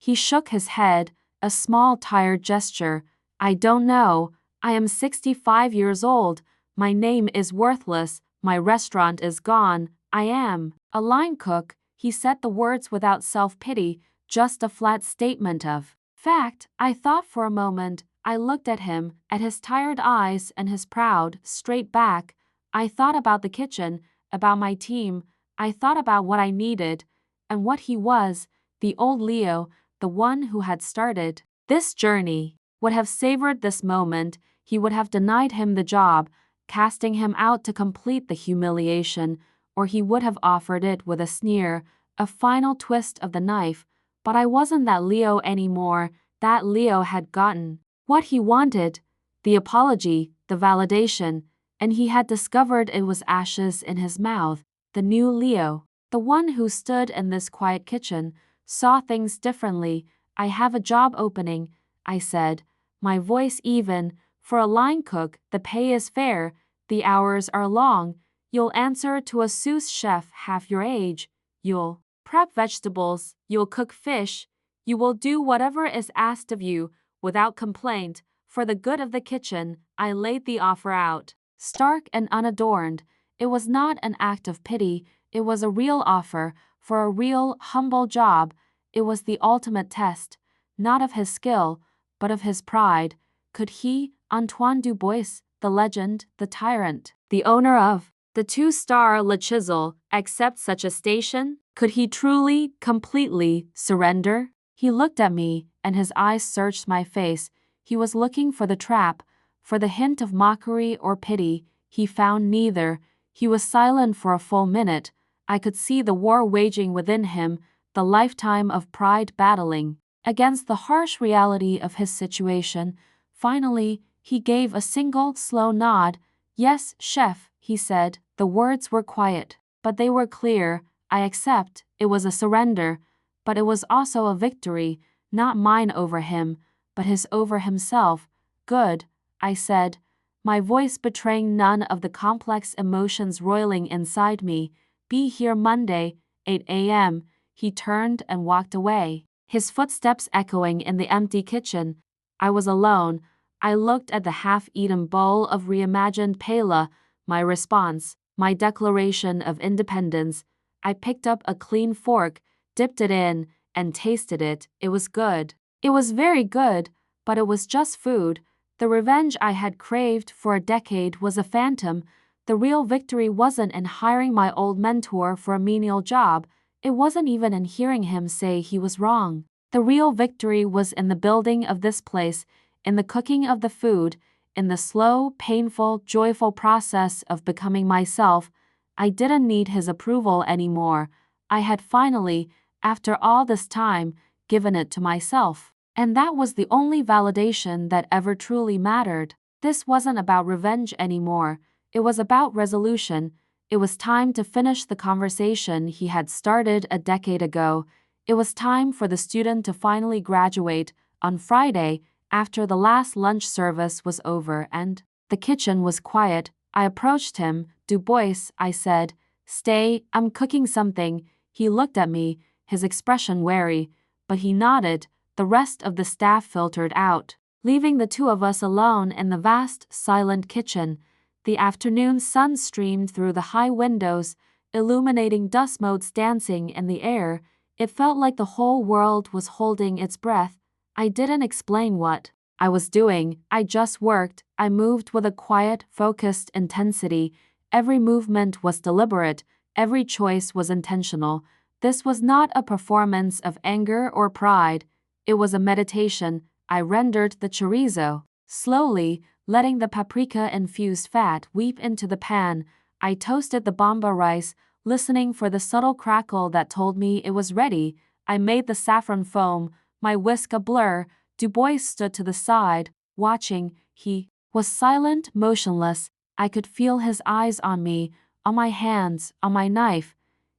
He shook his head, a small tired gesture. I don't know. I am 65 years old. My name is worthless. My restaurant is gone. I am a line cook. He said the words without self-pity, just a flat statement of fact. I thought for a moment. I looked at him, at his tired eyes and his proud, straight back. I thought about the kitchen, about my team. I thought about what I needed, and what he was, the old Leo, the one who had started this journey, would have savored this moment. He would have denied him the job, casting him out to complete the humiliation, or he would have offered it with a sneer, a final twist of the knife. But I wasn't that Leo anymore. That Leo had gotten what he wanted, the apology, the validation, and he had discovered it was ashes in his mouth. The new Leo, the one who stood in this quiet kitchen, saw things differently. I have a job opening, I said, my voice even. For a line cook, the pay is fair, the hours are long. You'll answer to a sous chef half your age. You'll prep vegetables, you'll cook fish, you will do whatever is asked of you, without complaint. For the good of the kitchen, I laid the offer out, stark and unadorned. It was not an act of pity, it was a real offer, for a real, humble job. It was the ultimate test, not of his skill, but of his pride. Could he, Antoine Dubois, the legend, the tyrant, the owner of the 2-star Le Chisel, accept such a station? Could he truly, completely surrender? He looked at me, and his eyes searched my face. He was looking for the trap, for the hint of mockery or pity. He found neither. He was silent for a full minute. I could see the war waging within him, the lifetime of pride battling against the harsh reality of his situation. Finally, he gave a single, slow nod. Yes, chef, he said. The words were quiet, but they were clear. I accept. It was a surrender, but it was also a victory, not mine over him, but his over himself. Good, I said, my voice betraying none of the complex emotions roiling inside me. Be here Monday, 8 a.m. He turned and walked away, his footsteps echoing in the empty kitchen. I was alone. I looked at the half-eaten bowl of reimagined paella, my response, my declaration of independence. I picked up a clean fork, dipped it in, and tasted it. It was good. It was very good, but it was just food. The revenge I had craved for a decade was a phantom. The real victory wasn't in hiring my old mentor for a menial job. It wasn't even in hearing him say he was wrong. The real victory was in the building of this place, in the cooking of the food, in the slow, painful, joyful process of becoming myself. I didn't need his approval anymore. I had finally, after all this time, given it to myself. And that was the only validation that ever truly mattered. This wasn't about revenge anymore. It was about resolution. It was time to finish the conversation he had started a decade ago. It was time for the student to finally graduate. On Friday, after the last lunch service was over and the kitchen was quiet, I approached him. Dubois, I said, stay, I'm cooking something. He looked at me, his expression wary, but he nodded. The rest of the staff filtered out, leaving the two of us alone in the vast, silent kitchen. The afternoon sun streamed through the high windows, illuminating dust motes dancing in the air. It felt like the whole world was holding its breath. I didn't explain what I was doing. I just worked. I moved with a quiet, focused intensity. Every movement was deliberate. Every choice was intentional. This was not a performance of anger or pride. It was a meditation. I rendered the chorizo, slowly, letting the paprika-infused fat weep into the pan. I toasted the bomba rice, listening for the subtle crackle that told me it was ready. I made the saffron foam, my whisk a blur. Dubois stood to the side, watching. He was silent, motionless. I could feel his eyes on me, on my hands, on my knife.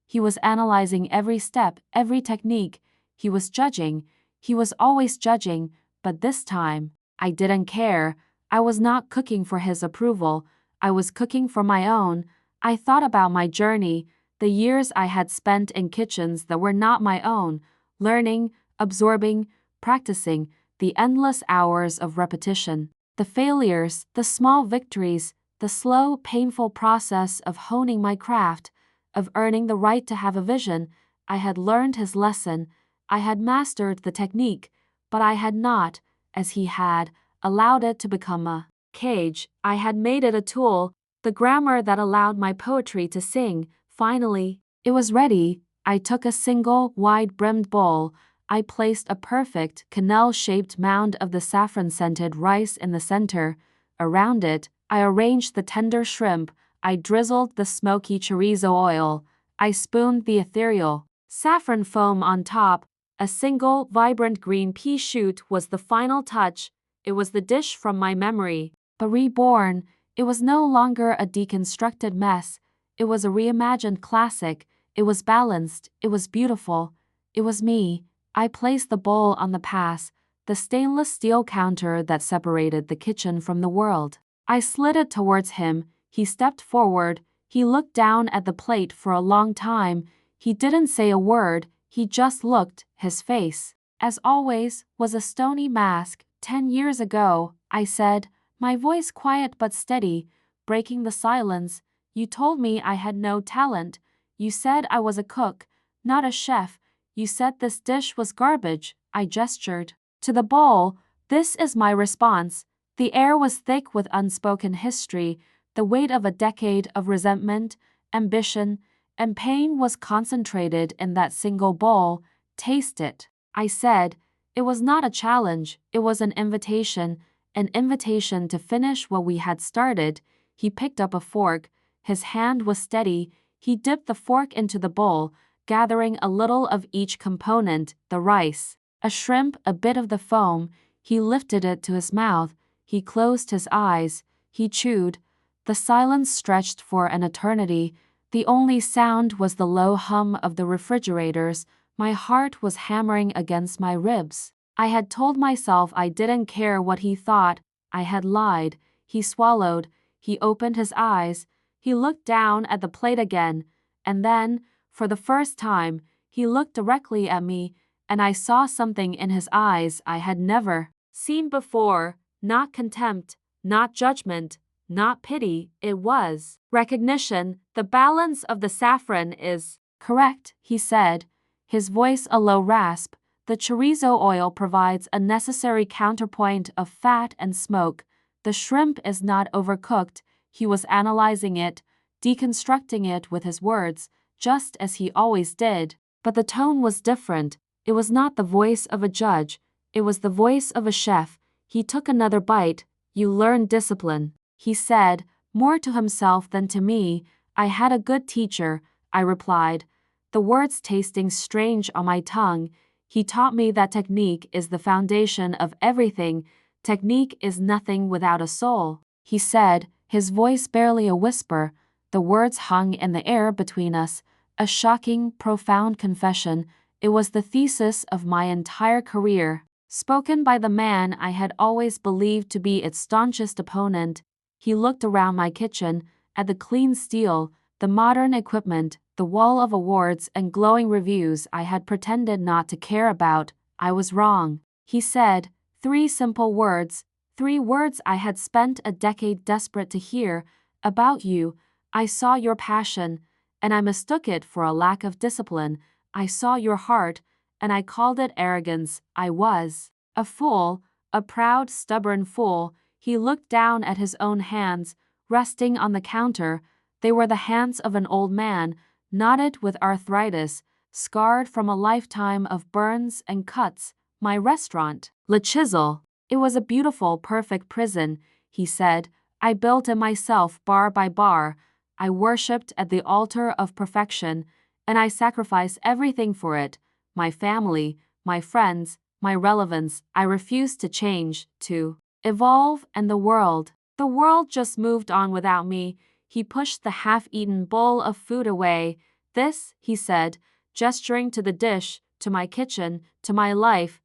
He was analyzing every step, every technique. He was judging. He was always judging, but this time, I didn't care. I was not cooking for his approval. I was cooking for my own. I thought about my journey, the years I had spent in kitchens that were not my own, learning, absorbing, practicing, the endless hours of repetition. The failures, the small victories, the slow, painful process of honing my craft, of earning the right to have a vision. I had learned his lesson. I had mastered the technique, but I had not, as he had, allowed it to become a cage. I had made it a tool, the grammar that allowed my poetry to sing. Finally, it was ready. I took a single, wide-brimmed bowl. I placed a perfect, canal-shaped mound of the saffron-scented rice in the center. Around it, I arranged the tender shrimp. I drizzled the smoky chorizo oil. I spooned the ethereal saffron foam on top. A single, vibrant green pea shoot was the final touch. It was the dish from my memory, but reborn. It was no longer a deconstructed mess. It was a reimagined classic. It was balanced. It was beautiful. It was me. I placed the bowl on the pass, the stainless steel counter that separated the kitchen from the world. I slid it towards him. He stepped forward. He looked down at the plate for a long time. He didn't say a word. He just looked. His face, as always, was a stony mask. 10 years ago, I said, my voice quiet but steady, breaking the silence. You told me I had no talent. You said I was a cook, not a chef. You said this dish was garbage. I gestured to the bowl. This is my response. The air was thick with unspoken history. The weight of a decade of resentment, ambition, and pain was concentrated in that single bowl. Taste it, I said. It was not a challenge. It was an invitation to finish what we had started. He picked up a fork. His hand was steady. He dipped the fork into the bowl, gathering a little of each component, the rice, a shrimp, a bit of the foam. He lifted it to his mouth. He closed his eyes. He chewed. The silence stretched for an eternity. The only sound was the low hum of the refrigerators. My heart was hammering against my ribs. I had told myself I didn't care what he thought. I had lied. He swallowed. He opened his eyes. He looked down at the plate again. And then, for the first time, he looked directly at me, and I saw something in his eyes I had never seen before. Not contempt, not judgment, not pity. It was recognition. The balance of the saffron is correct, he said, his voice a low rasp. The chorizo oil provides a necessary counterpoint of fat and smoke. The shrimp is not overcooked. He was analyzing it, deconstructing it with his words, just as he always did. But the tone was different. It was not the voice of a judge. It was the voice of a chef. He took another bite. You learn discipline, he said, more to himself than to me. I had a good teacher, I replied, the words tasting strange on my tongue. He taught me that technique is the foundation of everything. Technique is nothing without a soul, he said, his voice barely a whisper. The words hung in the air between us, a shocking, profound confession. It was the thesis of my entire career, spoken by the man I had always believed to be its staunchest opponent. He looked around my kitchen, at the clean steel, the modern equipment, the wall of awards and glowing reviews I had pretended not to care about. I was wrong, he said. 3 simple words, 3 words I had spent a decade desperate to hear. About you, I saw your passion, and I mistook it for a lack of discipline. I saw your heart, and I called it arrogance. I was a fool, a proud, stubborn fool. He looked down at his own hands, resting on the counter. They were the hands of an old man, knotted with arthritis, scarred from a lifetime of burns and cuts. My restaurant, Le Chisel. It was a beautiful, perfect prison, he said. I built it myself bar by bar. I worshipped at the altar of perfection, and I sacrificed everything for it. My family, my friends, my relevance. I refused to change, to evolve, and the world. The world just moved on without me. He pushed the half-eaten bowl of food away. This, he said, gesturing to the dish, to my kitchen, to my life.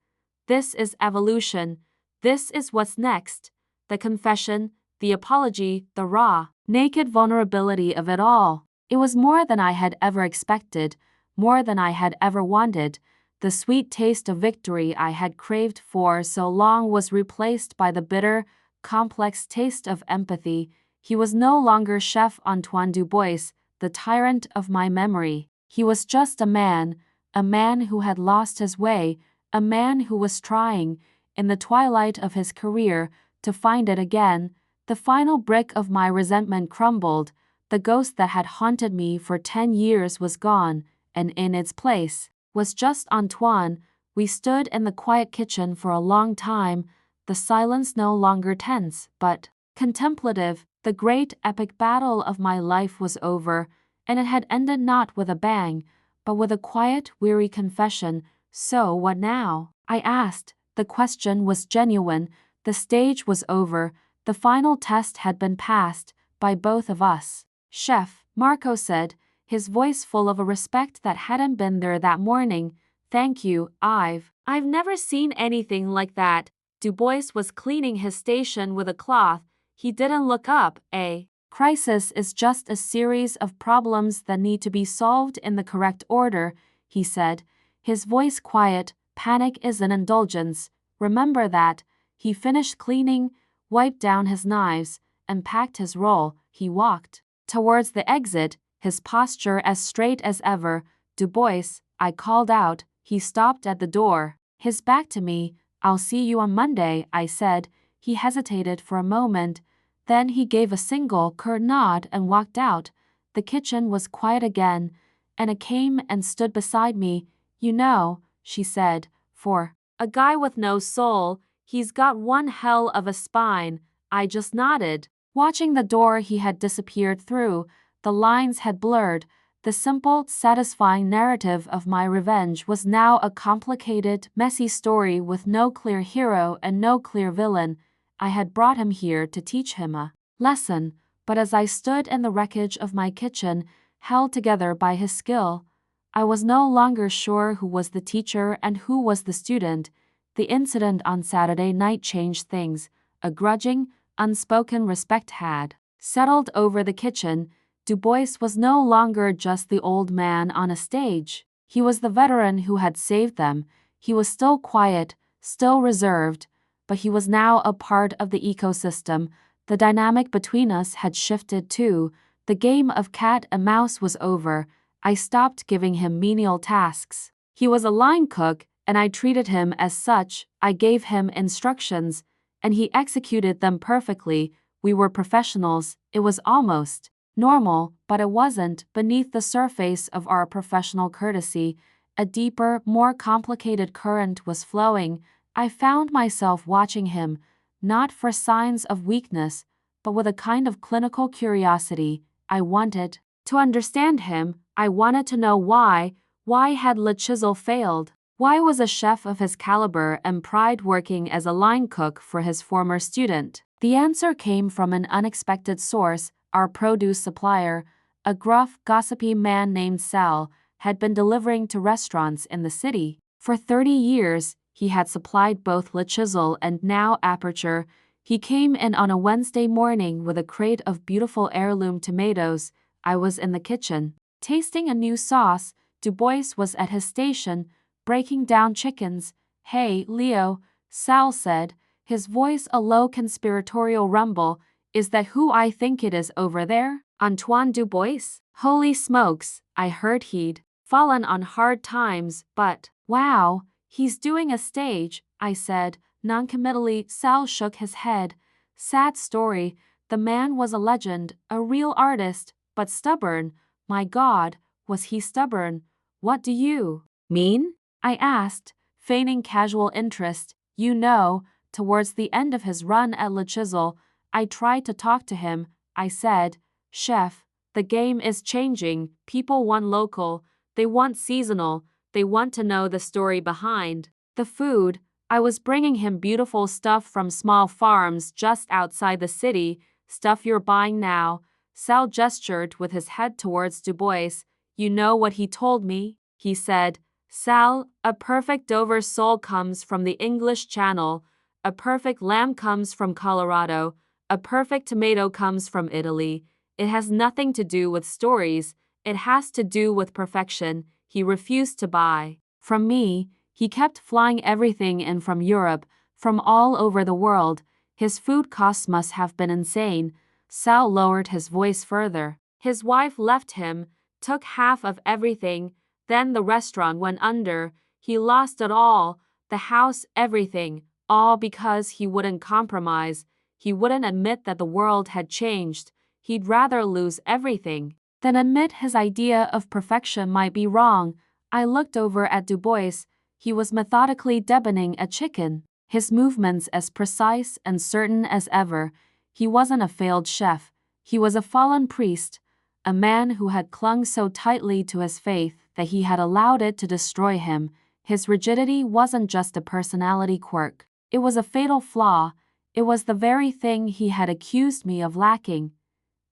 This is evolution. This is what's next. The confession, the apology, the raw, naked vulnerability of it all. It was more than I had ever expected, more than I had ever wanted. The sweet taste of victory I had craved for so long was replaced by the bitter, complex taste of empathy. He was no longer Chef Antoine Dubois, the tyrant of my memory. He was just a man who had lost his way, a man who was trying, in the twilight of his career, to find it again. The final brick of my resentment crumbled. The ghost that had haunted me for 10 years was gone, and in its place was just Antoine. We stood in the quiet kitchen for a long time, the silence no longer tense, but contemplative. The great epic battle of my life was over, and it had ended not with a bang, but with a quiet, weary confession. So what now? I asked. The question was genuine. The stage was over. The final test had been passed, by both of us. Chef, Marco said, his voice full of a respect that hadn't been there that morning. Thank you, I've never seen anything like that. Dubois was cleaning his station with a cloth. He didn't look up. A crisis is just a series of problems that need to be solved in the correct order, he said, his voice quiet. Panic is an indulgence. Remember that. He finished cleaning, wiped down his knives, and packed his roll. He walked towards the exit, his posture as straight as ever. Dubois, I called out. He stopped at the door, his back to me. I'll see you on Monday, I said. He hesitated for a moment. Then he gave a single curt nod and walked out. The kitchen was quiet again. Anna came and stood beside me. You know, she said, for a guy with no soul, he's got one hell of a spine. I just nodded. Watching the door he had disappeared through, the lines had blurred. The simple, satisfying narrative of my revenge was now a complicated, messy story with no clear hero and no clear villain. I had brought him here to teach him a lesson, but as I stood in the wreckage of my kitchen, held together by his skill, I was no longer sure who was the teacher and who was the student. The incident on Saturday night changed things. A grudging, unspoken respect had settled over the kitchen. Dubois was no longer just the old man on a stage. He was the veteran who had saved them. He was still quiet, still reserved, but he was now a part of the ecosystem. The dynamic between us had shifted too. The game of cat and mouse was over. I stopped giving him menial tasks. He was a line cook, and I treated him as such. I gave him instructions, and he executed them perfectly. We were professionals. It was almost normal, but it wasn't. Beneath the surface of our professional courtesy, a deeper, more complicated current was flowing. I found myself watching him, not for signs of weakness, but with a kind of clinical curiosity. I wanted to understand him. I wanted to know why. Why had Le Chisel failed? Why was a chef of his caliber and pride working as a line cook for his former student? The answer came from an unexpected source. Our produce supplier, a gruff, gossipy man named Sal, had been delivering to restaurants in the city. For 30 years, he had supplied both Le Chisel and now Aperture. He came in on a Wednesday morning with a crate of beautiful heirloom tomatoes. I was in the kitchen, tasting a new sauce. Dubois was at his station, breaking down chickens. Hey, Leo, Sal said, his voice a low conspiratorial rumble. Is that who I think it is over there? Antoine Dubois? Holy smokes, I heard he'd fallen on hard times, but wow, he's doing a stage, I said, noncommittally. Sal shook his head. Sad story. The man was a legend, a real artist, but stubborn. My God, was he stubborn? What do you mean? I asked, feigning casual interest. You know, towards the end of his run at Le Chisel, I tried to talk to him. I said, Chef, the game is changing. People want local, they want seasonal, they want to know the story behind the food. I was bringing him beautiful stuff from small farms just outside the city, stuff you're buying now. Sal gestured with his head towards Dubois. You know what he told me? He said, Sal, a perfect Dover sole comes from the English Channel, a perfect lamb comes from Colorado, a perfect tomato comes from Italy. It has nothing to do with stories. It has to do with perfection. He refused to buy From me, he kept flying everything in from Europe, from all over the world. His food costs must have been insane. Sal lowered his voice further. His wife left him, took half of everything, then the restaurant went under. He lost it all, the house, everything, all because he wouldn't compromise. He wouldn't admit that the world had changed. He'd rather lose everything than admit his idea of perfection might be wrong. I looked over at Du Bois. He was methodically deboning a chicken, his movements as precise and certain as ever. He wasn't a failed chef. He was a fallen priest, a man who had clung so tightly to his faith that he had allowed it to destroy him. His rigidity wasn't just a personality quirk. It was a fatal flaw. It was the very thing he had accused me of lacking.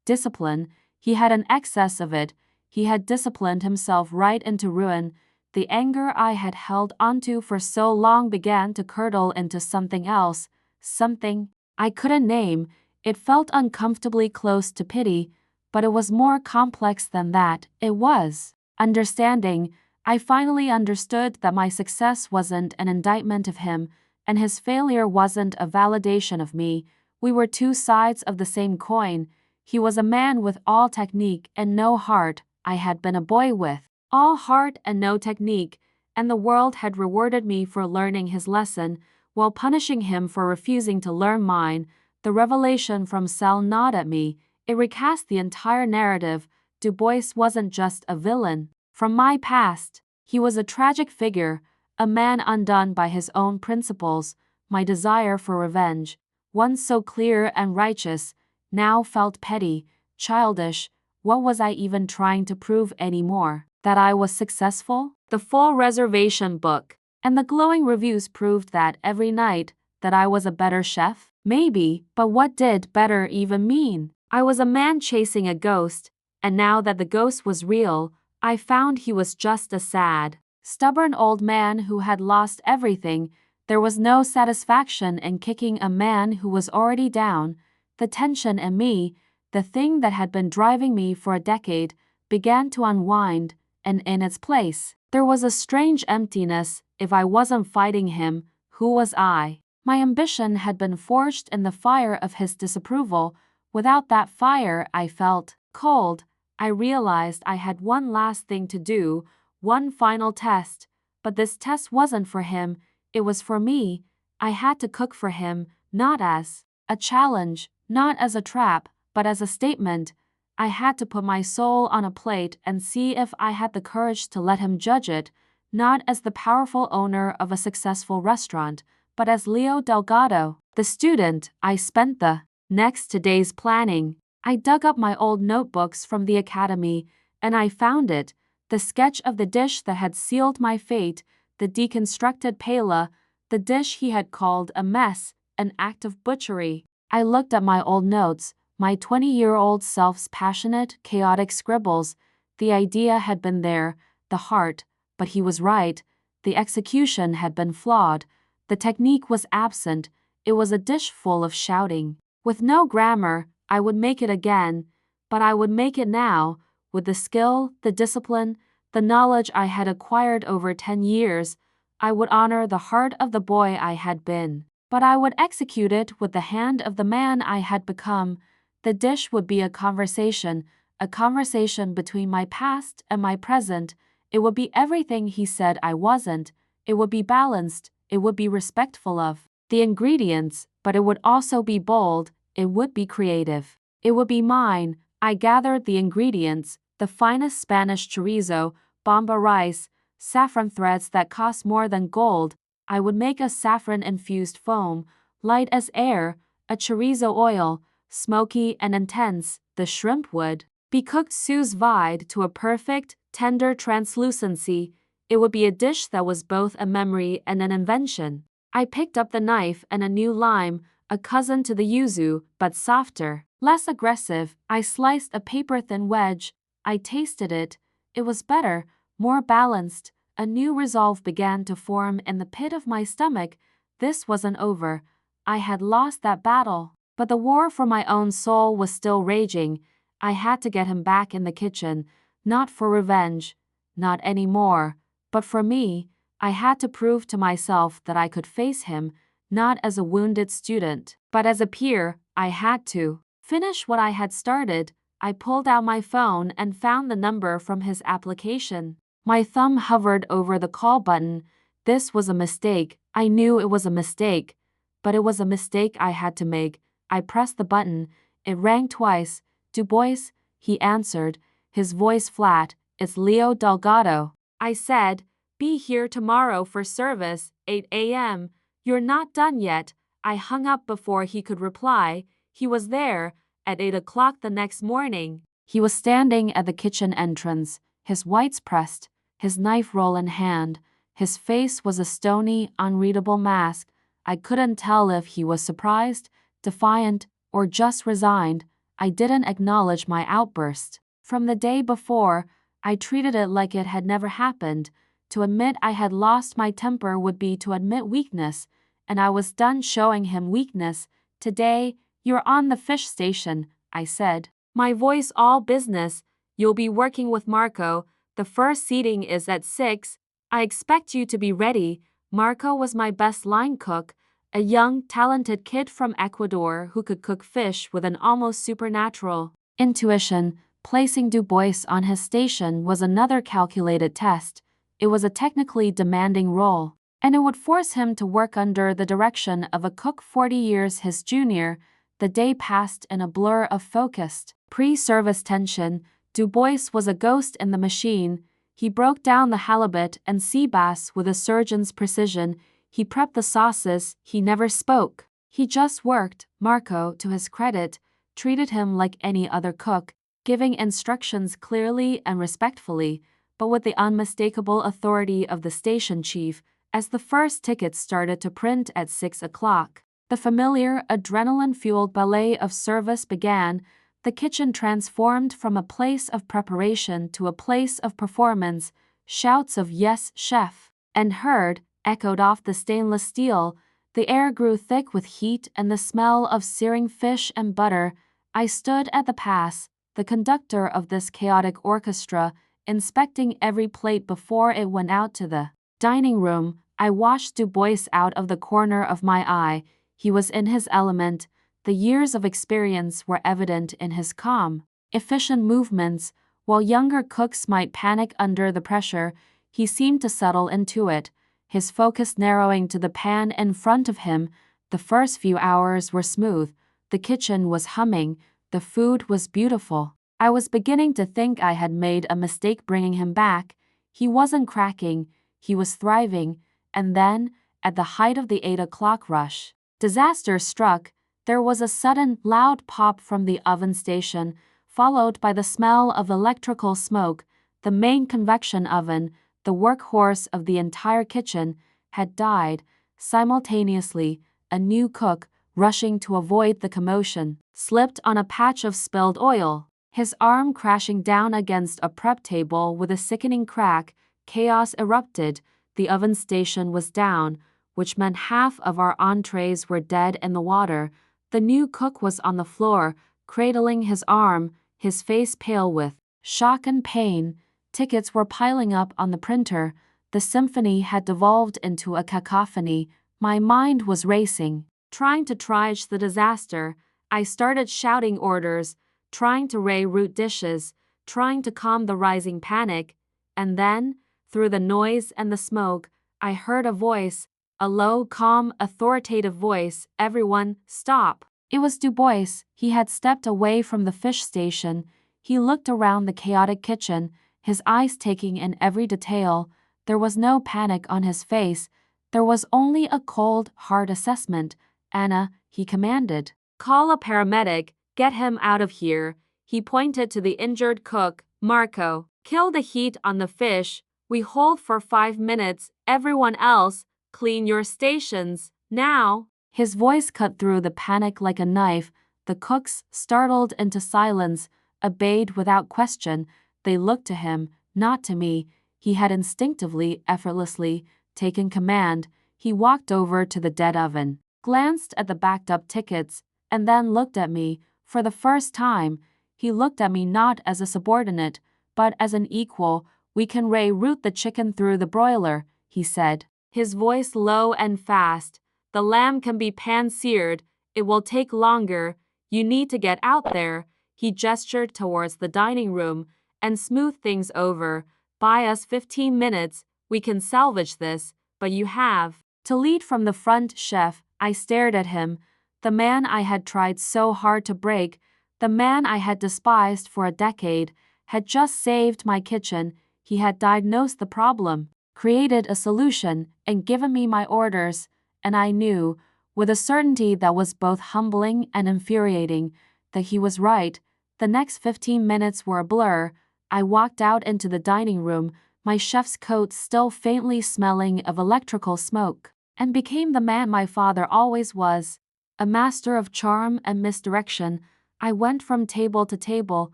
Discipline. He had an excess of it. He had disciplined himself right into ruin. The anger I had held onto for so long began to curdle into something else, something I couldn't name. It felt uncomfortably close to pity, but it was more complex than that. It was understanding. I finally understood that my success wasn't an indictment of him, and his failure wasn't a validation of me. We were two sides of the same coin. He was a man with all technique and no heart. I had been a boy with all heart and no technique, and the world had rewarded me for learning his lesson, while punishing him for refusing to learn mine. The revelation from Sal gnawed at me. It recast the entire narrative. Du Bois wasn't just a villain from my past. He was a tragic figure, a man undone by his own principles. My desire for revenge, once so clear and righteous, now felt petty, childish. What was I even trying to prove anymore? That I was successful? The full reservation book and the glowing reviews proved that every night that I was a better chef? Maybe, but what did better even mean? I was a man chasing a ghost, and now that the ghost was real, I found he was just a sad, stubborn old man who had lost everything. There was no satisfaction in kicking a man who was already down. The tension in me, the thing that had been driving me for a decade, began to unwind, and in its place, there was a strange emptiness. If I wasn't fighting him, who was I? My ambition had been forged in the fire of his disapproval. Without that fire, I felt cold. I realized I had one last thing to do, one final test. But this test wasn't for him, it was for me. I had to cook for him, not as a challenge, not as a trap, but as a statement. I had to put my soul on a plate and see if I had the courage to let him judge it, not as the powerful owner of a successful restaurant, but as Leo Delgado, the student. I spent the next 2 days planning. I dug up my old notebooks from the academy, and I found it, the sketch of the dish that had sealed my fate, the deconstructed paella, the dish he had called a mess, an act of butchery. I looked at my old notes, my 20-year-old self's passionate, chaotic scribbles. The idea had been there, the heart, but he was right. The execution had been flawed. The technique was absent. It was a dish full of shouting. With no grammar, I would make it again, but I would make it now, with the skill, the discipline, the knowledge I had acquired over 10 years. I would honor the heart of the boy I had been, but I would execute it with the hand of the man I had become. The dish would be a conversation between my past and my present. It would be everything he said I wasn't. It would be balanced. It would be respectful of the ingredients, but it would also be bold. It would be creative. It would be mine. I gathered the ingredients, the finest Spanish chorizo, bomba rice, saffron threads that cost more than gold. I would make a saffron-infused foam, light as air, a chorizo oil, smoky and intense. The shrimp would be cooked sous vide to a perfect, tender translucency. It would be a dish that was both a memory and an invention. I picked up the knife and a new lime, a cousin to the yuzu, but softer, less aggressive. I sliced a paper-thin wedge. I tasted it. It was better, more balanced. A new resolve began to form in the pit of my stomach. This wasn't over. I had lost that battle, but the war for my own soul was still raging. I had to get him back in the kitchen, not for revenge, not anymore, but for me. I had to prove to myself that I could face him, not as a wounded student, but as a peer. I had to finish what I had started. I pulled out my phone and found the number from his application. My thumb hovered over the call button. This was a mistake. I knew it was a mistake, but it was a mistake I had to make. I pressed the button. It rang twice. Du Bois, he answered, his voice flat. It's Leo Delgado. I said, be here tomorrow for service, 8 a.m. You're not done yet. I hung up before he could reply. He was there, at 8 o'clock the next morning. He was standing at the kitchen entrance, his whites pressed, his knife roll in hand. His face was a stony, unreadable mask. I couldn't tell if he was surprised, defiant, or just resigned. I didn't acknowledge my outburst. From the day before, I treated it like it had never happened. To admit I had lost my temper would be to admit weakness, and I was done showing him weakness. Today, you're on the fish station, I said. My voice all business. You'll be working with Marco. The first seating is at 6. I expect you to be ready. Marco was my best line cook, a young, talented kid from Ecuador who could cook fish with an almost supernatural intuition. Placing Du Bois on his station was another calculated test. It was a technically demanding role, and it would force him to work under the direction of a cook 40 years his junior. The day passed in a blur of focused, pre-service tension. Du Bois was a ghost in the machine. He broke down the halibut and sea bass with a surgeon's precision. He prepped the sauces. He never spoke. He just worked. Marco, to his credit, treated him like any other cook, giving instructions clearly and respectfully, but with the unmistakable authority of the station chief. As the first tickets started to print at 6 o'clock, the familiar, adrenaline-fueled ballet of service began. The kitchen transformed from a place of preparation to a place of performance. Shouts of "Yes, chef," and "Heard" echoed off the stainless steel. The air grew thick with heat and the smell of searing fish and butter. I stood at the pass, the conductor of this chaotic orchestra, inspecting every plate before it went out to the dining room. I watched Du Bois out of the corner of my eye. He was in his element. The years of experience were evident in his calm, efficient movements. While younger cooks might panic under the pressure, he seemed to settle into it, his focus narrowing to the pan in front of him. The first few hours were smooth. The kitchen was humming. The food was beautiful. I was beginning to think I had made a mistake bringing him back. He wasn't cracking. He was thriving. And then, at the height of the 8 o'clock rush, disaster struck. There was a sudden, loud pop from the oven station, followed by the smell of electrical smoke. The main convection oven, the workhorse of the entire kitchen, had died. Simultaneously, a new cook, rushing to avoid the commotion, slipped on a patch of spilled oil, his arm crashing down against a prep table with a sickening crack. Chaos erupted. The oven station was down, which meant half of our entrees were dead in the water. The new cook was on the floor, cradling his arm, his face pale with shock and pain. Tickets were piling up on the printer. The symphony had devolved into a cacophony. My mind was racing, trying to triage the disaster. I started shouting orders, trying to reroute dishes, trying to calm the rising panic. And then, through the noise and the smoke, I heard a voice, a low, calm, authoritative voice. Everyone, stop. It was Du Bois. He had stepped away from the fish station. He looked around the chaotic kitchen, his eyes taking in every detail. There was no panic on his face. There was only a cold, hard assessment. Anna, he commanded. Call a paramedic. Get him out of here. He pointed to the injured cook. Marco, kill the heat on the fish. We hold for 5 minutes. Everyone else, clean your stations, now. His voice cut through the panic like a knife. The cooks, startled into silence, obeyed without question. They looked to him, not to me. He had instinctively, effortlessly, taken command. He walked over to the dead oven, glanced at the backed-up tickets, and then looked at me. For the first time, he looked at me not as a subordinate, but as an equal. We can reroute the chicken through the broiler, he said, his voice low and fast. The lamb can be pan-seared. It will take longer. You need to get out there. He gestured towards the dining room and smooth things over. Buy us 15 minutes. We can salvage this, but you have to lead from the front, chef. I stared at him. The man I had tried so hard to break, the man I had despised for a decade, had just saved my kitchen. He had diagnosed the problem, created a solution, and given me my orders, and I knew, with a certainty that was both humbling and infuriating, that he was right. The next 15 minutes were a blur. I walked out into the dining room, my chef's coat still faintly smelling of electrical smoke, and became the man my father always was, a master of charm and misdirection. I went from table to table,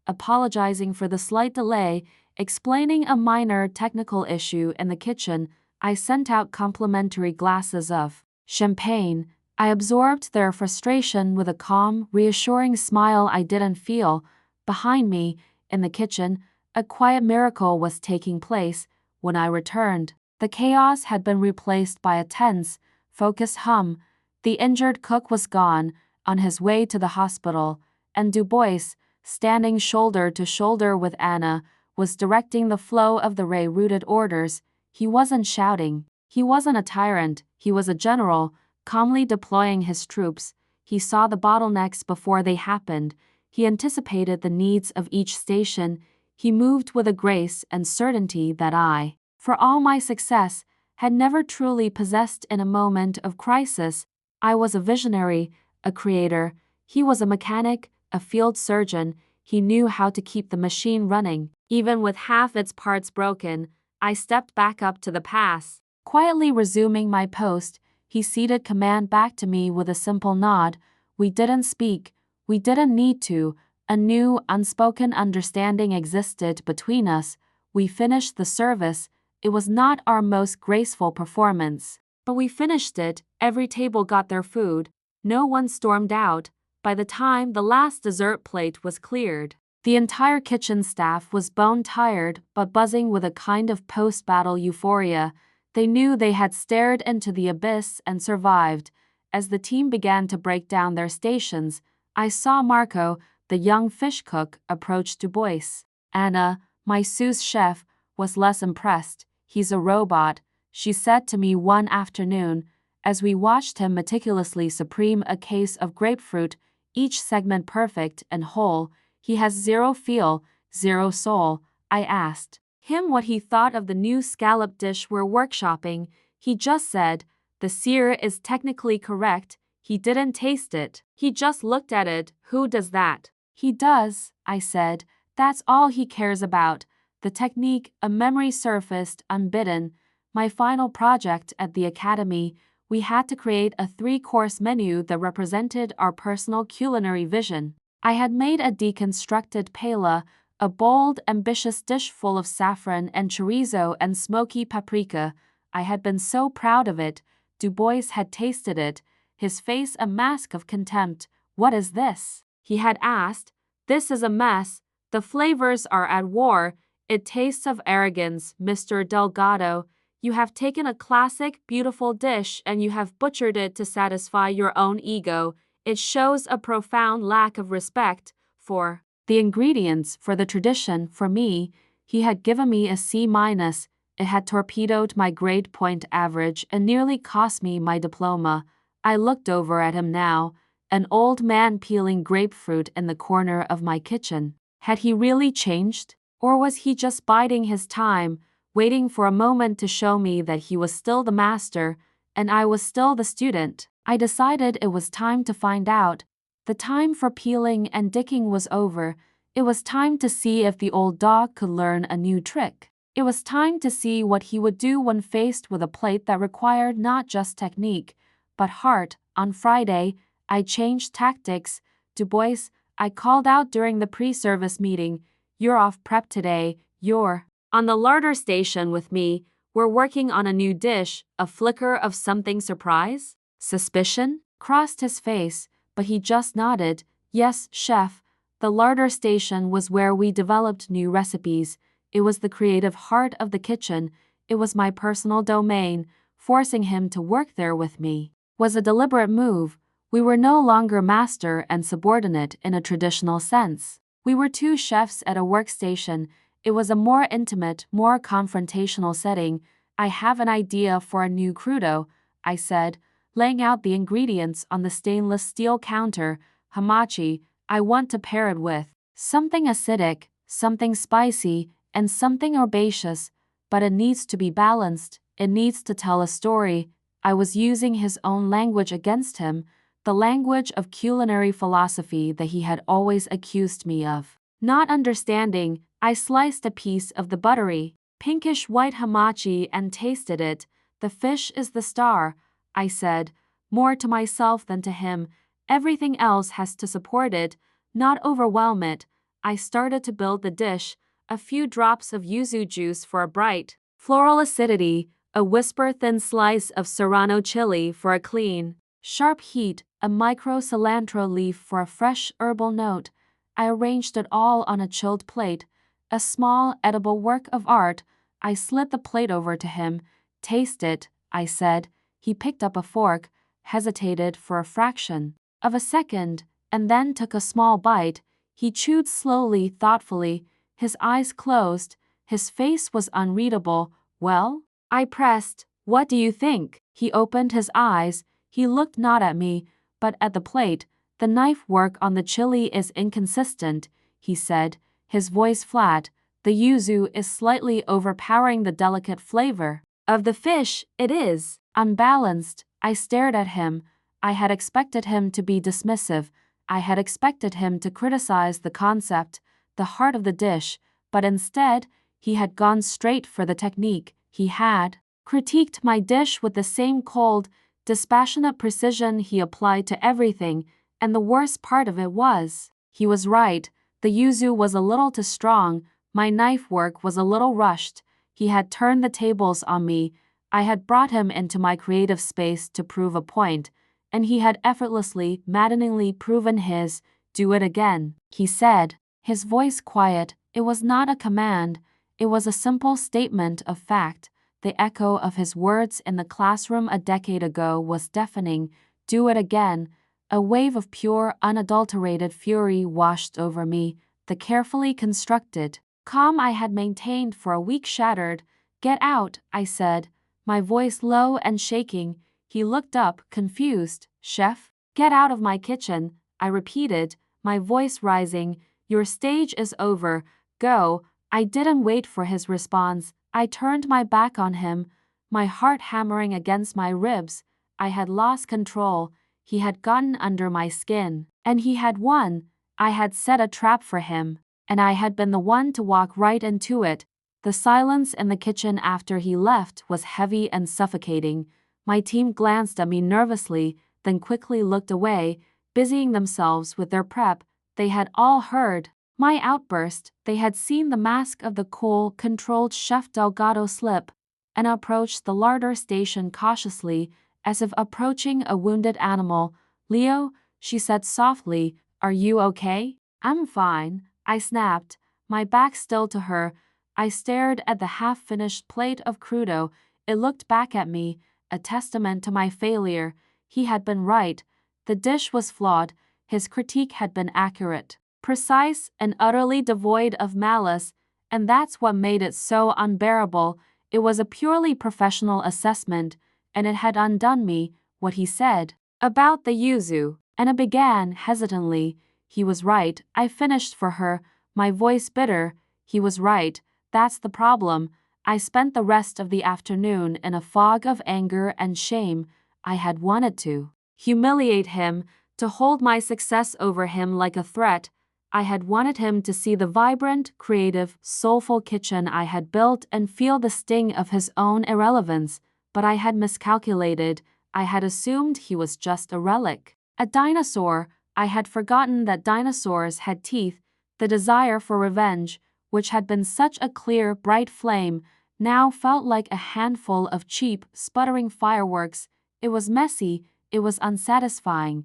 apologizing for the slight delay, explaining a minor technical issue in the kitchen. I sent out complimentary glasses of champagne. I absorbed their frustration with a calm, reassuring smile I didn't feel. Behind me, in the kitchen, a quiet miracle was taking place. When I returned, the chaos had been replaced by a tense, focused hum. The injured cook was gone, on his way to the hospital, and Du Bois, standing shoulder to shoulder with Anna, was directing the flow of the Ray-rooted orders. He wasn't shouting. He wasn't a tyrant. He was a general, calmly deploying his troops. He saw the bottlenecks before they happened. He anticipated the needs of each station. He moved with a grace and certainty that I, for all my success, had never truly possessed in a moment of crisis. I was a visionary, a creator. He was a mechanic, a field surgeon. He knew how to keep the machine running, even with half its parts broken. I stepped back up to the pass. Quietly resuming my post, he ceded command back to me with a simple nod. We didn't speak. We didn't need to. A new, unspoken understanding existed between us. We finished the service. It was not our most graceful performance, but we finished it. Every table got their food. No one stormed out. By the time the last dessert plate was cleared, the entire kitchen staff was bone-tired but buzzing with a kind of post-battle euphoria. They knew they had stared into the abyss and survived. As the team began to break down their stations, I saw Marco, the young fish cook, approach Du Bois. Anna, my sous chef, was less impressed. He's a robot, she said to me one afternoon, as we watched him meticulously supreme a case of grapefruit, each segment perfect and whole. He has zero feel, zero soul. I asked him what he thought of the new scallop dish we're workshopping. He just said, "The sear is technically correct." He didn't taste it. He just looked at it. Who does that? He does, I said. That's all he cares about. The technique, a memory surfaced unbidden. My final project at the academy, we had to create a 3-course menu that represented our personal culinary vision. I had made a deconstructed paella, a bold, ambitious dish full of saffron and chorizo and smoky paprika. I had been so proud of it. Du Bois had tasted it, his face a mask of contempt. "What is this?" he had asked. "This is a mess. The flavors are at war. It tastes of arrogance, Mr. Delgado. You have taken a classic, beautiful dish and you have butchered it to satisfy your own ego. It shows a profound lack of respect for the ingredients, for the tradition, for me." He had given me a C-. It had torpedoed my grade point average and nearly cost me my diploma. I looked over at him now, an old man peeling grapefruit in the corner of my kitchen. Had he really changed? Or was he just biding his time, waiting for a moment to show me that he was still the master, and I was still the student? I decided it was time to find out. The time for peeling and dicking was over. It was time to see if the old dog could learn a new trick. It was time to see what he would do when faced with a plate that required not just technique, but heart. On Friday, I changed tactics. Du Bois, I called out during the pre-service meeting, "You're off prep today. You're on the larder station with me. We're working on a new dish." A flicker of something surprise? Suspicion? Crossed his face, but he just nodded. "Yes, chef. The larder station was where we developed new recipes. It was the creative heart of the kitchen. It was my personal domain. Forcing him to work there with me was a deliberate move. We were no longer master and subordinate in a traditional sense. We were two chefs at a workstation. It was a more intimate, more confrontational setting. I have an idea for a new crudo, I said, laying out the ingredients on the stainless steel counter. Hamachi, I want to pair it with something acidic, something spicy, and something herbaceous, but it needs to be balanced. It needs to tell a story. I was using his own language against him, the language of culinary philosophy that he had always accused me of not understanding. I sliced a piece of the buttery, pinkish white hamachi and tasted it. The fish is the star, I said, more to myself than to him. Everything else has to support it, not overwhelm it. I started to build the dish, a few drops of yuzu juice for a bright, floral acidity, a whisper-thin slice of serrano chili for a clean, sharp heat, a micro cilantro leaf for a fresh herbal note. I arranged it all on a chilled plate, a small, edible work of art. I slid the plate over to him. Taste it, I said. He picked up a fork, hesitated for a fraction of a second, and then took a small bite. He chewed slowly, thoughtfully, his eyes closed. His face was unreadable. Well? I pressed. What do you think? He opened his eyes. He looked not at me, but at the plate. The knife work on the chili is inconsistent, he said, his voice flat. The yuzu is slightly overpowering the delicate flavor of the fish. It is unbalanced. I stared at him. I had expected him to be dismissive. I had expected him to criticize the concept, the heart of the dish, but instead, he had gone straight for the technique. He had critiqued my dish with the same cold, dispassionate precision he applied to everything, and the worst part of it was, he was right. The yuzu was a little too strong, my knife work was a little rushed. He had turned the tables on me. I had brought him into my creative space to prove a point, and he had effortlessly, maddeningly proven his. Do it again, he said, his voice quiet. It was not a command, it was a simple statement of fact. The echo of his words in the classroom a decade ago was deafening. Do it again. A wave of pure, unadulterated fury washed over me. The carefully constructed calm I had maintained for a week shattered. Get out, I said, my voice low and shaking. He looked up, confused. Chef? Get out of my kitchen, I repeated, my voice rising. Your stage is over. Go. I didn't wait for his response. I turned my back on him, my heart hammering against my ribs. I had lost control. He had gotten under my skin, and he had won. I had set a trap for him, and I had been the one to walk right into it. The silence in the kitchen after he left was heavy and suffocating. My team glanced at me nervously, then quickly looked away, busying themselves with their prep. They had all heard my outburst. They had seen the mask of the cool, controlled Chef Delgado slip and approached the larder station cautiously, as if approaching a wounded animal. Leo, she said softly, are you okay? I'm fine, I snapped, my back still to her. I stared at the half-finished plate of crudo. It looked back at me, a testament to my failure. He had been right. The dish was flawed. His critique had been accurate, precise, and utterly devoid of malice, and that's what made it so unbearable. It was a purely professional assessment, and it had undone me. What he said about the yuzu, and I began hesitantly. He was right. I finished for her, my voice bitter. He was right. That's the problem. I spent the rest of the afternoon in a fog of anger and shame. I had wanted to humiliate him, to hold my success over him like a threat. I had wanted him to see the vibrant, creative, soulful kitchen I had built and feel the sting of his own irrelevance, but I had miscalculated. I had assumed he was just a relic, a dinosaur. I had forgotten that dinosaurs had teeth. The desire for revenge, which had been such a clear, bright flame, now felt like a handful of cheap, sputtering fireworks. It was messy, it was unsatisfying,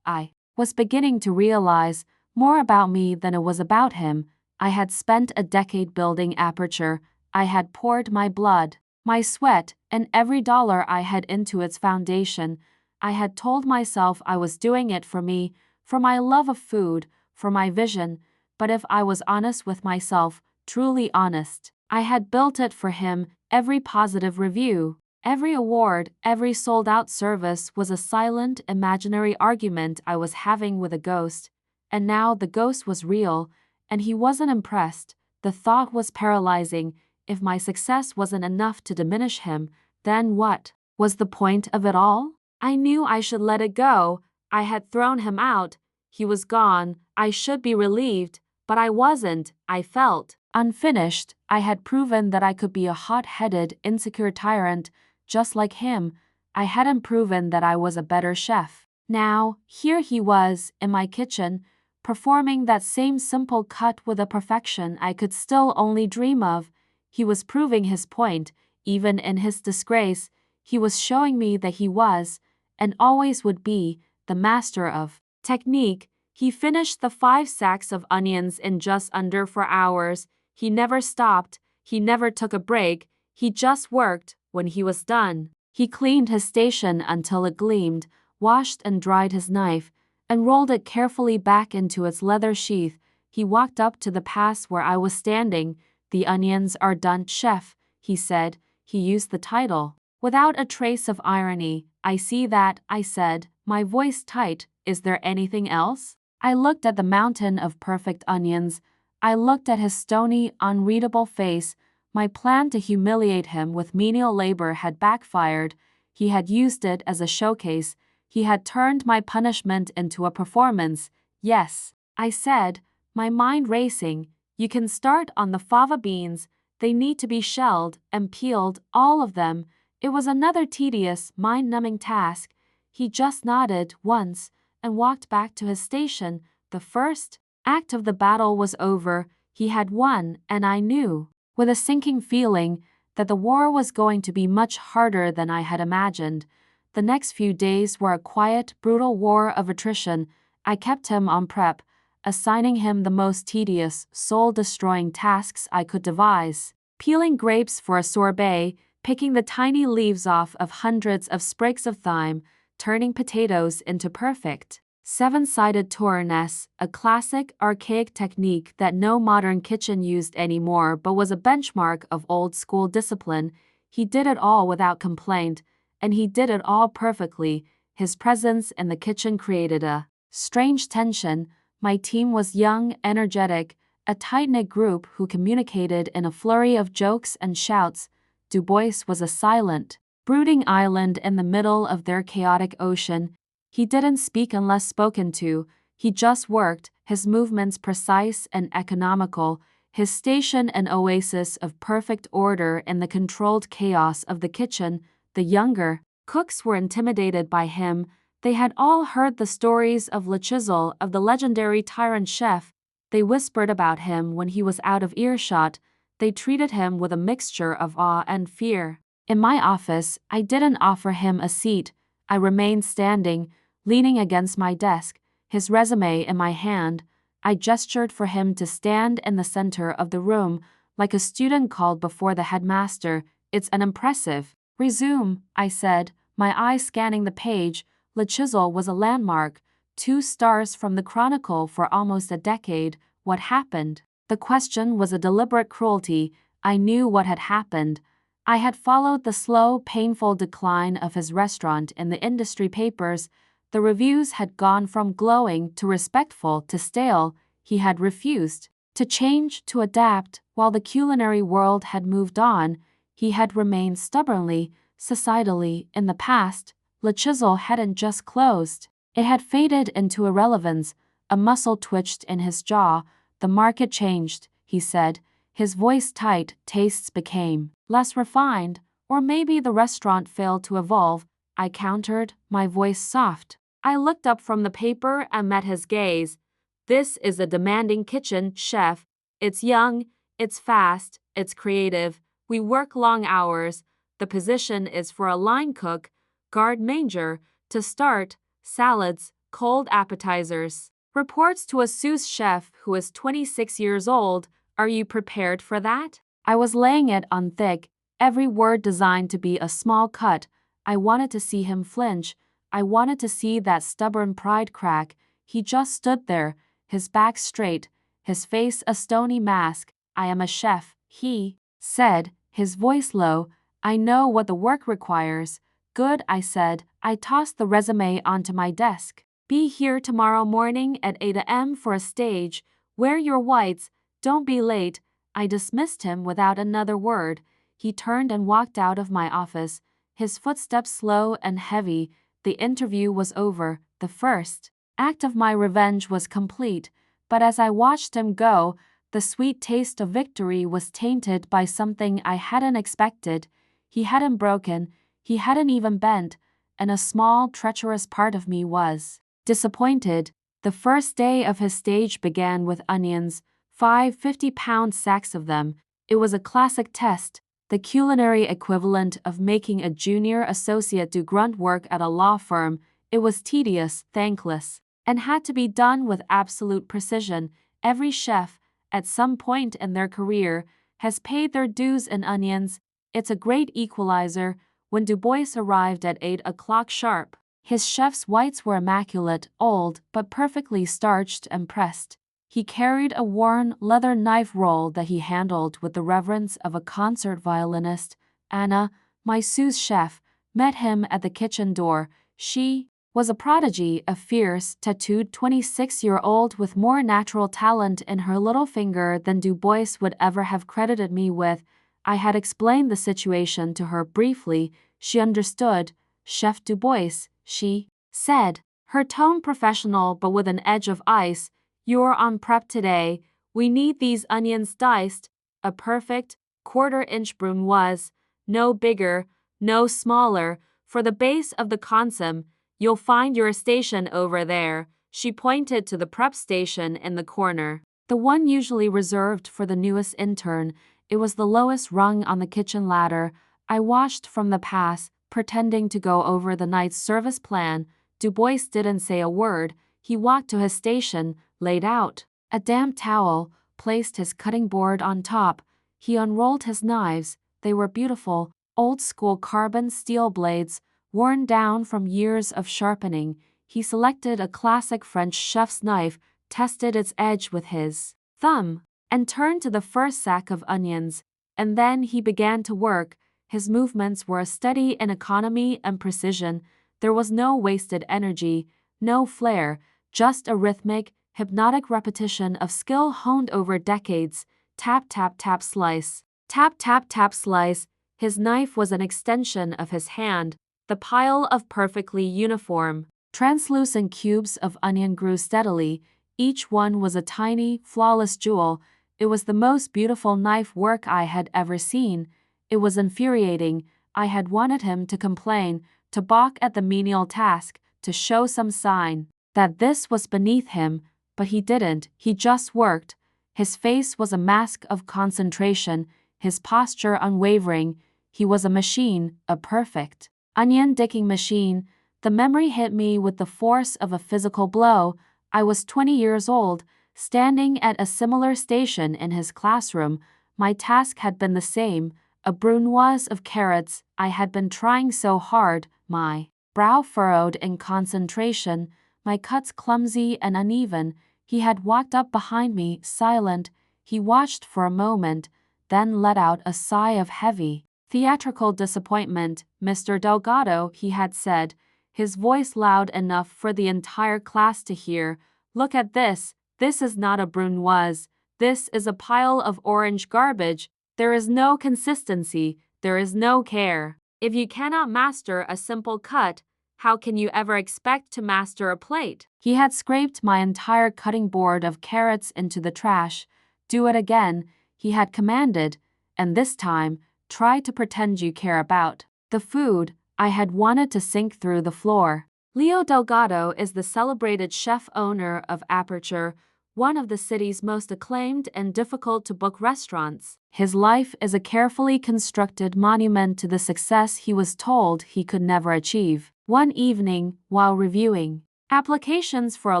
I was beginning to realize, more about me than it was about him. I had spent a decade building Aperture. I had poured my blood, my sweat, and every dollar I had into its foundation. I had told myself I was doing it for me, for my love of food, for my vision, but if I was honest with myself, truly honest, I had built it for him. Every positive review, every award, every sold-out service was a silent, imaginary argument I was having with a ghost. And now the ghost was real, and he wasn't impressed. The thought was paralyzing. If my success wasn't enough to diminish him, then what was the point of it all? I knew I should let it go. I had thrown him out. He was gone. I should be relieved, but I wasn't. I felt unfinished. I had proven that I could be a hot-headed, insecure tyrant, just like him. I hadn't proven that I was a better chef. Now, here he was, in my kitchen, performing that same simple cut with a perfection I could still only dream of. He was proving his point, even in his disgrace. He was showing me that he was, and always would be, the master of technique. He finished the 5 sacks of onions in just under 4 hours. He never stopped, he never took a break, he just worked. When he was done, he cleaned his station until it gleamed, washed and dried his knife, and rolled it carefully back into its leather sheath. He walked up to the pass where I was standing. "The onions are done, chef," he said. He used the title without a trace of irony. "I see that," I said, my voice tight. "Is there anything else?" I looked at the mountain of perfect onions. I looked at his stony, unreadable face. My plan to humiliate him with menial labor had backfired. He had used it as a showcase. He had turned my punishment into a performance. "Yes," I said, my mind racing. "You can start on the fava beans. They need to be shelled and peeled, all of them." It was another tedious, mind-numbing task. He just nodded once and walked back to his station. The first act of the battle was over. He had won, and I knew, with a sinking feeling, that the war was going to be much harder than I had imagined. The next few days were a quiet, brutal war of attrition. I kept him on prep, assigning him the most tedious, soul-destroying tasks I could devise. Peeling grapes for a sorbet, picking the tiny leaves off of hundreds of sprigs of thyme, turning potatoes into perfect 7-sided tournesses, a classic, archaic technique that no modern kitchen used anymore but was a benchmark of old-school discipline. He did it all without complaint, and he did it all perfectly. His presence in the kitchen created a strange tension. My team was young, energetic, a tight-knit group who communicated in a flurry of jokes and shouts. Du Bois was a silent, brooding island in the middle of their chaotic ocean. He didn't speak unless spoken to. He just worked, his movements precise and economical, his station an oasis of perfect order in the controlled chaos of the kitchen. The younger cooks were intimidated by him. They had all heard the stories of Le Chisel, of the legendary tyrant chef. They whispered about him when he was out of earshot. They treated him with a mixture of awe and fear. In my office, I didn't offer him a seat. I remained standing, leaning against my desk, his resume in my hand. I gestured for him to stand in the center of the room, like a student called before the headmaster. "It's an impressive resume," I said, my eyes scanning the page. Le Chisel was a landmark, 2 stars from the Chronicle for almost a decade. What happened? The question was a deliberate cruelty. I knew what had happened. I had followed the slow, painful decline of his restaurant in the industry papers. The reviews had gone from glowing to respectful to stale. He had refused to change, to adapt. While the culinary world had moved on, he had remained stubbornly, societally, in the past. Le Chisel hadn't just closed. It had faded into irrelevance. A muscle twitched in his jaw. "The market changed," he said, his voice tight. "Tastes became less refined, or maybe the restaurant failed to evolve," I countered, my voice soft. I looked up from the paper and met his gaze. "This is a demanding kitchen, chef. It's young, it's fast, it's creative. We work long hours. The position is for a line cook, garde manger, to start, salads, cold appetizers. Reports to a sous chef who is 26 years old. Are you prepared for that?" I was laying it on thick, every word designed to be a small cut. I wanted to see him flinch. I wanted to see that stubborn pride crack. He just stood there, his back straight, his face a stony mask. I am a chef, he said, his voice low. I know what the work requires. Good, I said. I tossed the resume onto my desk. Be here tomorrow morning at 8 a.m. for a stage. Wear your whites. Don't be late. I dismissed him without another word. He turned and walked out of my office, his footsteps slow and heavy. The interview was over. The first act of my revenge was complete, but as I watched him go, the sweet taste of victory was tainted by something I hadn't expected. He hadn't broken, he hadn't even bent, and a small, treacherous part of me was disappointed. The first day of his stage began with onions, 5 50-pound sacks of them. It was a classic test, the culinary equivalent of making a junior associate do grunt work at a law firm. It was tedious, thankless, and had to be done with absolute precision. Every chef, at some point in their career, has paid their dues in onions. It's a great equalizer. When Du Bois arrived at 8 o'clock sharp, his chef's whites were immaculate, old, but perfectly starched and pressed. He carried a worn leather knife roll that he handled with the reverence of a concert violinist. Anna, my sous chef, met him at the kitchen door. She was a prodigy, a fierce, tattooed 26-year-old with more natural talent in her little finger than Du Bois would ever have credited me with. I had explained the situation to her briefly. She understood. Chef Du Bois, she said, her tone professional but with an edge of ice. You're on prep today. We need these onions diced. A perfect, quarter-inch brunoise. No bigger, no smaller. For the base of the consomme, you'll find your station over there. She pointed to the prep station in the corner, the one usually reserved for the newest intern. It was the lowest rung on the kitchen ladder. I watched from the pass, pretending to go over the night's service plan. Du Bois didn't say a word. He walked to his station, laid out a damp towel, placed his cutting board on top. He unrolled his knives. They were beautiful, old-school carbon steel blades, worn down from years of sharpening. He selected a classic French chef's knife, tested its edge with his thumb, and turned to the first sack of onions. And then he began to work. His movements were a study in economy and precision. There was no wasted energy, no flair, just a rhythmic, hypnotic repetition of skill honed over decades. Tap, tap, tap, slice. Tap, tap, tap, slice. His knife was an extension of his hand. The pile of perfectly uniform, translucent cubes of onion grew steadily. Each one was a tiny, flawless jewel. It was the most beautiful knife work I had ever seen. It was infuriating. I had wanted him to complain, to balk at the menial task, to show some sign that this was beneath him, but he didn't. He just worked. His face was a mask of concentration, his posture unwavering. He was a machine, a perfect onion-dicking machine. The memory hit me with the force of a physical blow. I was 20 years old, standing at a similar station in his classroom. My task had been the same, a brunoise of carrots. I had been trying so hard, my brow furrowed in concentration, my cuts clumsy and uneven. He had walked up behind me, silent. He watched for a moment, then let out a sigh of heavy, theatrical disappointment. Mr. Delgado, he had said, his voice loud enough for the entire class to hear, look at this. This is not a brunoise. This is a pile of orange garbage. There is no consistency. There is no care. If you cannot master a simple cut, how can you ever expect to master a plate? He had scraped my entire cutting board of carrots into the trash. Do it again, he had commanded, and this time, try to pretend you care about the food. I had wanted to sink through the floor. Leo Delgado is the celebrated chef-owner of Aperture, one of the city's most acclaimed and difficult-to-book restaurants. His life is a carefully constructed monument to the success he was told he could never achieve. One evening, while reviewing applications for a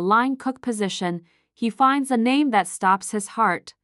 line cook position, he finds a name that stops his heart.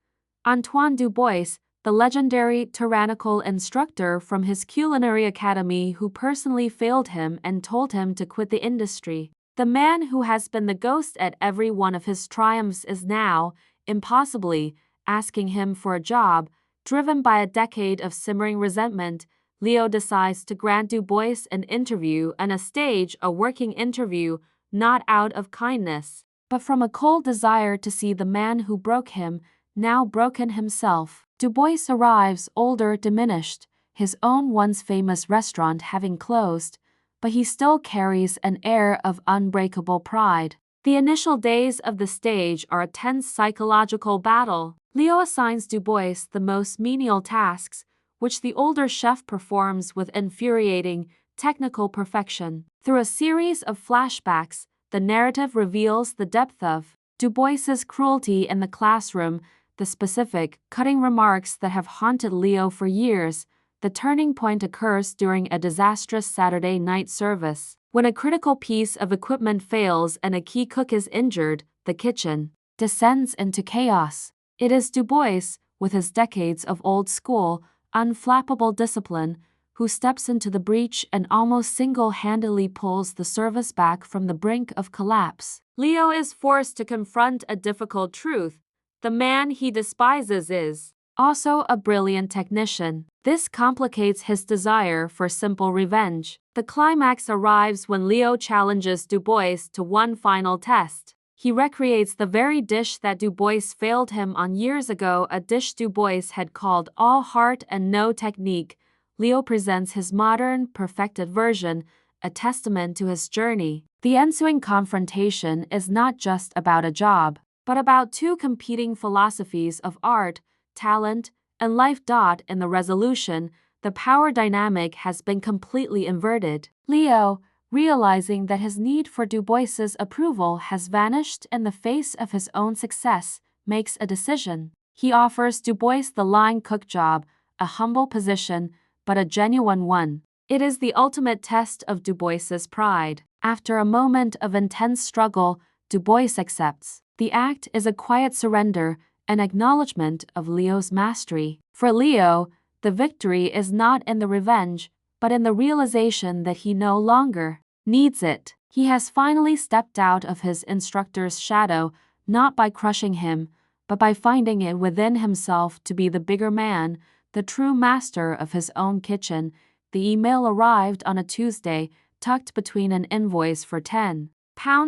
Antoine Du Bois, the legendary tyrannical instructor from his culinary academy who personally failed him and told him to quit the industry. The man who has been the ghost at every one of his triumphs is now, impossibly, asking him for a job. Driven by a decade of simmering resentment, Leo decides to grant Du Bois an interview and a working interview, not out of kindness, but from a cold desire to see the man who broke him, now broken himself. Du Bois arrives older, diminished, his own once famous restaurant having closed, but he still carries an air of unbreakable pride. The initial days of the stage are a tense psychological battle. Leo assigns Du Bois the most menial tasks, which the older chef performs with infuriating, technical perfection. Through a series of flashbacks, the narrative reveals the depth of Du Bois's cruelty in the classroom, the specific, cutting remarks that have haunted Leo for years. The turning point occurs during a disastrous Saturday night service. When a critical piece of equipment fails and a key cook is injured, the kitchen descends into chaos. It is Du Bois, with his decades of old-school, unflappable discipline, who steps into the breach and almost single-handedly pulls the service back from the brink of collapse. Leo is forced to confront a difficult truth. The man he despises is also a brilliant technician. This complicates his desire for simple revenge. The climax arrives when Leo challenges Du Bois to one final test. He recreates the very dish that Du Bois failed him on years ago, a dish Du Bois had called all heart and no technique. Leo presents his modern, perfected version, a testament to his journey. The ensuing confrontation is not just about a job, but about two competing philosophies of art, talent, and life. In the resolution, the power dynamic has been completely inverted. Leo, realizing that his need for Du Bois's approval has vanished in the face of his own success, makes a decision. He offers Du Bois the line cook job, a humble position, but a genuine one. It is the ultimate test of Du Bois's pride. After a moment of intense struggle, Du Bois accepts. The act is a quiet surrender, an acknowledgement of Leo's mastery. For Leo, the victory is not in the revenge, but in the realization that he no longer needs it. He has finally stepped out of his instructor's shadow, not by crushing him, but by finding it within himself to be the bigger man, the true master of his own kitchen. The email arrived on a Tuesday, tucked between an invoice for £10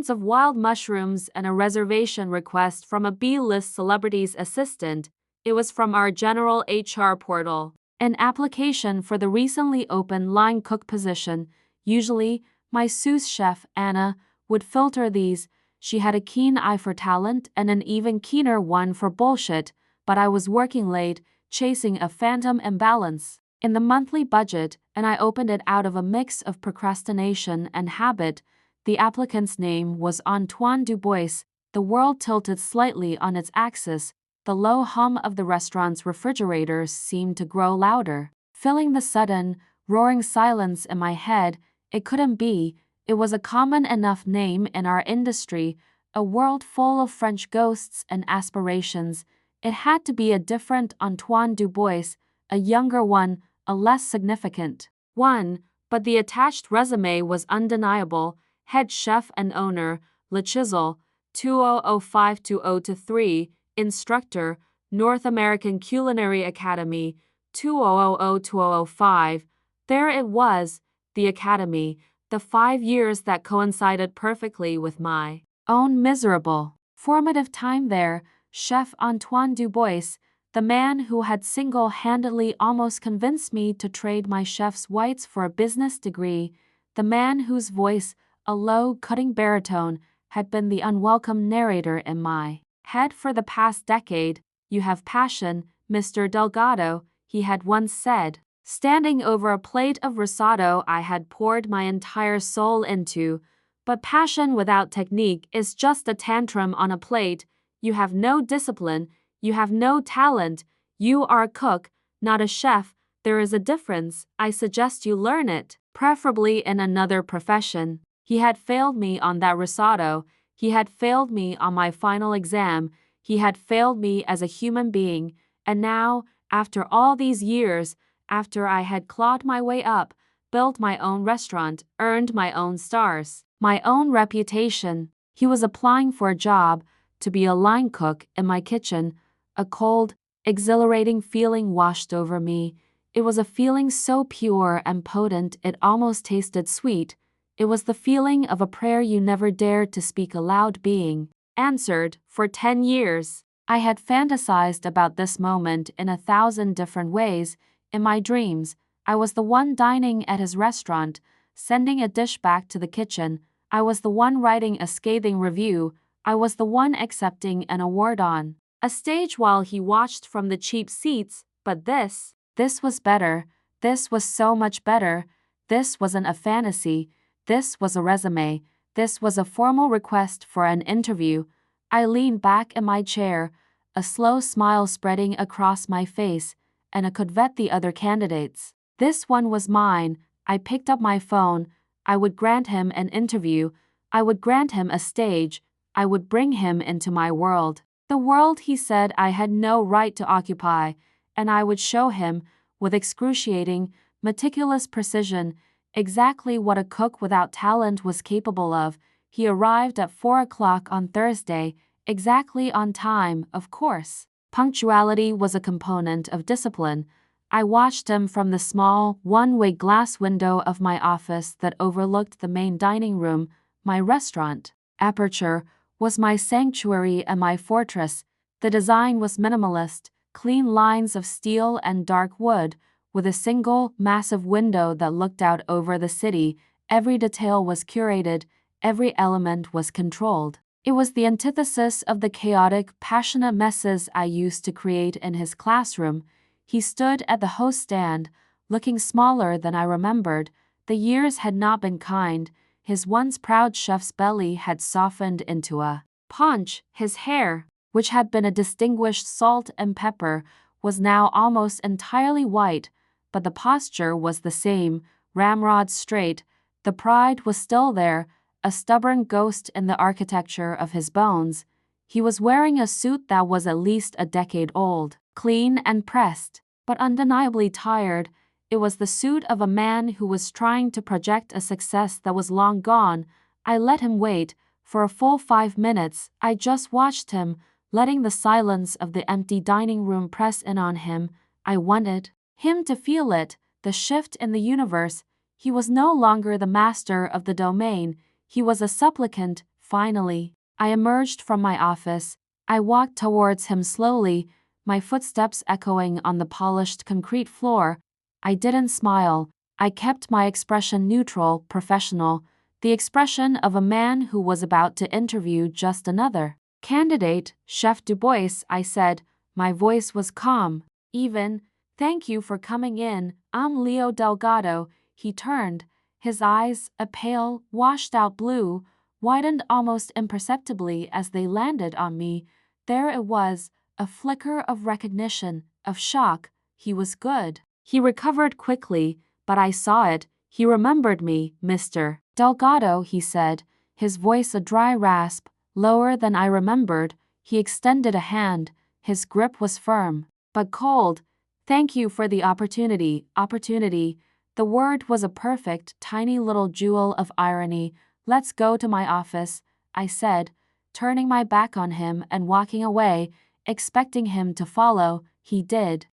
of wild mushrooms and a reservation request from a B-list celebrity's assistant. It was from our general HR portal. An application for the recently opened line cook position. Usually, my sous chef, Anna, would filter these. She had a keen eye for talent and an even keener one for bullshit, but I was working late, chasing a phantom imbalance in the monthly budget, and I opened it out of a mix of procrastination and habit. The applicant's name was Antoine Du Bois. The world tilted slightly on its axis. The low hum of the restaurant's refrigerators seemed to grow louder, filling the sudden, roaring silence in my head. It couldn't be. It was a common enough name in our industry, a world full of French ghosts and aspirations. It had to be a different Antoine Du Bois, a younger one, a less significant one, but the attached resume was undeniable. Head chef and owner, Le Chisel, 2005-2003, Instructor, North American Culinary Academy, 2000-2005. There it was, the academy, the 5 years that coincided perfectly with my own miserable, formative time there. Chef Antoine Du Bois, the man who had single-handedly almost convinced me to trade my chef's whites for a business degree, the man whose voice, a low, cutting baritone, had been the unwelcome narrator in my head for the past decade. You have passion, Mr. Delgado, he had once said, standing over a plate of risotto I had poured my entire soul into. But passion without technique is just a tantrum on a plate. You have no discipline, you have no talent, you are a cook, not a chef. There is a difference. I suggest you learn it, preferably in another profession. He had failed me on that risotto. He had failed me on my final exam. He had failed me as a human being. And now, After all these years, after I had clawed my way up, built my own restaurant, earned my own stars, my own reputation. He was applying for a job to be a line cook in my kitchen. A cold, exhilarating feeling washed over me. It was a feeling so pure and potent it almost tasted sweet. It was the feeling of a prayer you never dared to speak aloud being answered for 10 years. I had fantasized about this moment in 1,000 different ways. In my dreams, I was the one dining at his restaurant, sending a dish back to the kitchen. I was the one writing a scathing review. I was the one accepting an award on a stage while he watched from the cheap seats. But this was better. This was so much better. This wasn't a fantasy. This was a résumé. This was a formal request for an interview. I leaned back in my chair, a slow smile spreading across my face, and I could vet the other candidates. This one was mine. I picked up my phone. I would grant him an interview. I would grant him a stage. I would bring him into my world. The world he said I had no right to occupy, and I would show him, with excruciating, meticulous precision, exactly what a cook without talent was capable of. He arrived at 4 o'clock on Thursday, exactly on time, of course. Punctuality was a component of discipline. I watched him from the small, one-way glass window of my office that overlooked the main dining room. My restaurant, Aperture, was my sanctuary and my fortress. The design was minimalist, clean lines of steel and dark wood, with a single, massive window that looked out over the city. Every detail was curated, every element was controlled. It was the antithesis of the chaotic, passionate messes I used to create in his classroom. He stood at the host stand, looking smaller than I remembered. The years had not been kind. His once proud chef's belly had softened into a paunch. His hair, which had been a distinguished salt and pepper, was now almost entirely white, but the posture was the same, ramrod straight. The pride was still there, a stubborn ghost in the architecture of his bones. He was wearing a suit that was at least a decade old, clean and pressed, but undeniably tired. It was the suit of a man who was trying to project a success that was long gone. I let him wait. For a full 5 minutes, I just watched him, letting the silence of the empty dining room press in on him. I wanted him to feel it, the shift in the universe. He was no longer the master of the domain. He was a supplicant. Finally, I emerged from my office. I walked towards him slowly, my footsteps echoing on the polished concrete floor. I didn't smile. I kept my expression neutral, professional, the expression of a man who was about to interview just another candidate. Chef Du Bois, I said. My voice was calm, even. Thank you for coming in. I'm Leo Delgado. He turned. His eyes, a pale, washed-out blue, widened almost imperceptibly as they landed on me. There it was, a flicker of recognition, of shock. He was good. He recovered quickly, but I saw it. He remembered me, Mr. Delgado, he said, his voice a dry rasp, lower than I remembered. He extended a hand. His grip was firm, but cold. Thank you for the opportunity. Opportunity. The word was a perfect, tiny little jewel of irony. Let's go to my office, I said, turning my back on him and walking away, expecting him to follow. He did.